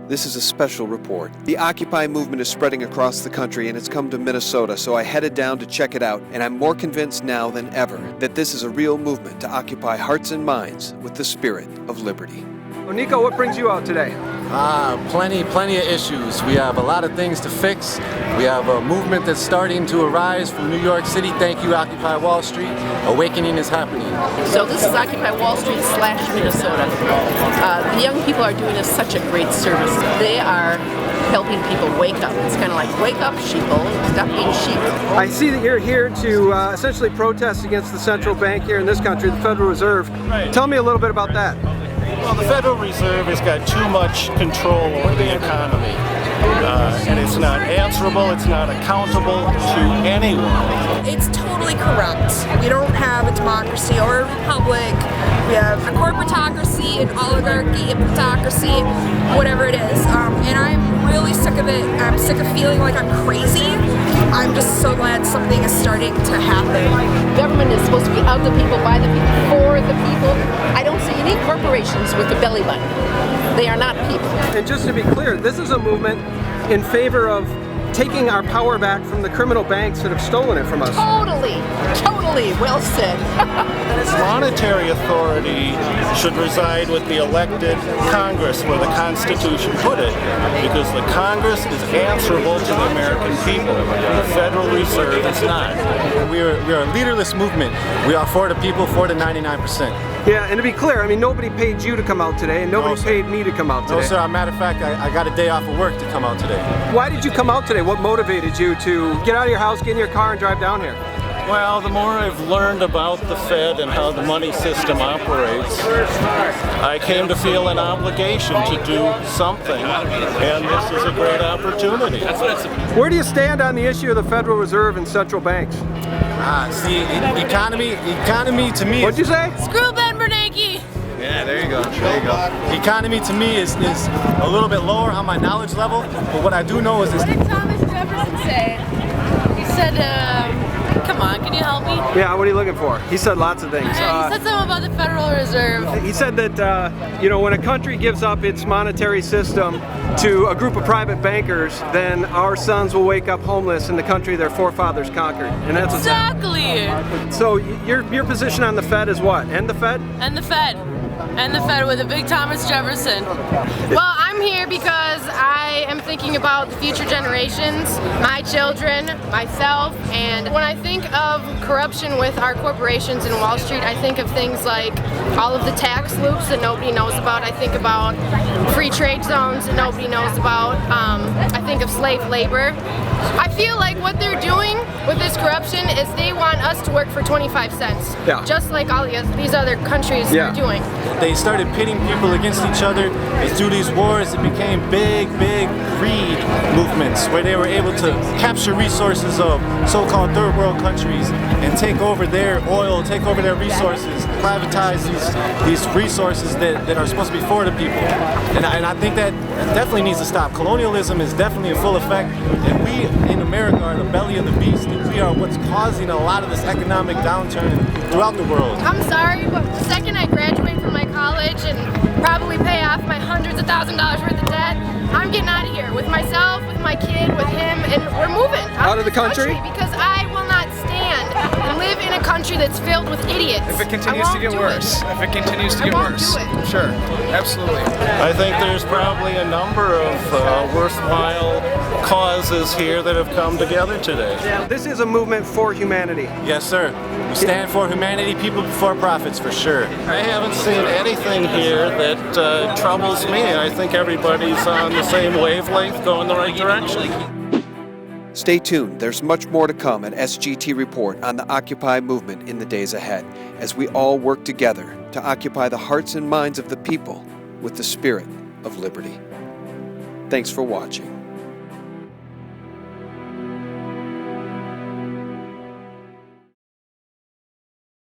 This is a special report. The Occupy movement is spreading across the country and it's come to Minnesota, so I headed down to check it out, and I'm more convinced now than ever that this is a real movement to occupy hearts and minds with the spirit of liberty. Well, Nico, what brings you out today? Plenty of issues. We have a lot of things to fix. We have a movement that's starting to arise from New York City. Thank you, Occupy Wall Street. Awakening is happening. So this is Occupy Wall Street / Minnesota. The young people are doing us such a great service. They are helping people wake up. It's kind of like, wake up, sheeple, stop being sheep. I see that you're here to essentially protest against the central bank here in this country, the Federal Reserve. Right. Tell me a little bit about that. Well, the Federal Reserve has got too much control over the economy, and it's not answerable, it's not accountable to anyone. It's totally corrupt. We don't have a democracy or a republic. We have a corporatocracy, an oligarchy, a plutocracy, whatever it is. And I'm really sick of it. I'm sick of feeling like I'm crazy. I'm just so glad something is starting to happen. Government is supposed to be of the people, by the people, for the people. I don't see any corporations with a belly button. They are not people. And just to be clear, this is a movement in favor of taking our power back from the criminal banks that have stolen it from us. Totally well said. Monetary authority should reside with the elected Congress, where the Constitution put it, because the Congress is answerable to the American people. The Federal Reserve is not. We are a leaderless movement. We are for the people, for the 99%. Yeah, and to be clear, I mean, nobody paid you to come out today, and nobody paid me to come out today. No, sir. As a matter of fact, I got a day off of work to come out today. Why did you come out today? What motivated you to get out of your house, get in your car, and drive down here? Well, the more I've learned about the Fed and how the money system operates, I came to feel an obligation to do something, and this is a great opportunity. Where do you stand on the issue of the Federal Reserve and central banks? See, economy to me. What'd you say? Screw Ben Bernanke! Yeah, there you go. Economy to me is a little bit lower on my knowledge level, but what I do know is this. What did Thomas Jefferson say? He said, come on, can you help me? Yeah, what are you looking for? He said lots of things. He said something about the Federal Reserve. He said that, when a country gives up its monetary system to a group of private bankers, then our sons will wake up homeless in the country their forefathers conquered. And that's what's happening. So your position on the Fed is what? End the Fed? And the Fed. And the Fed with a big Thomas Jefferson. Well, I'm here because I am thinking about the future generations, my children, myself, and when I think of corruption with our corporations in Wall Street, I think of things like all of the tax loops that nobody knows about. I think about free trade zones that nobody knows about. I think of slave labor. I feel like what they're doing with this corruption is they want us to work for 25 cents, just like all these other countries are doing. They started pitting people against each other. They through these wars, it became big greed movements where they were able to capture resources of so-called third world countries and take over their oil, take over their resources, privatize these resources that are supposed to be for the people. And I think that definitely needs to stop. Colonialism is definitely in full effect, and we in America are the belly of the beast, and we are what's causing a lot of this economic downturn throughout the world. I'm sorry, but the second I graduate from my college and probably pay off my hundreds of $1,000s worth of debt, I'm getting out of here with myself, with my kid, with him, and we're moving out of the country because I will not stand and live in a country that's filled with idiots. If it continues to get worse. If it continues to get worse. Sure, absolutely. I think there's probably a number of worthwhile causes here that have come together today. This is a movement for humanity. Yes, sir. We stand for humanity, people before profits, for sure. I haven't seen anything here that troubles me. I think everybody's on the same wavelength, going the right direction. Stay tuned. There's much more to come at SGT Report on the Occupy movement in the days ahead, as we all work together to occupy the hearts and minds of the people with the spirit of liberty. Thanks for watching.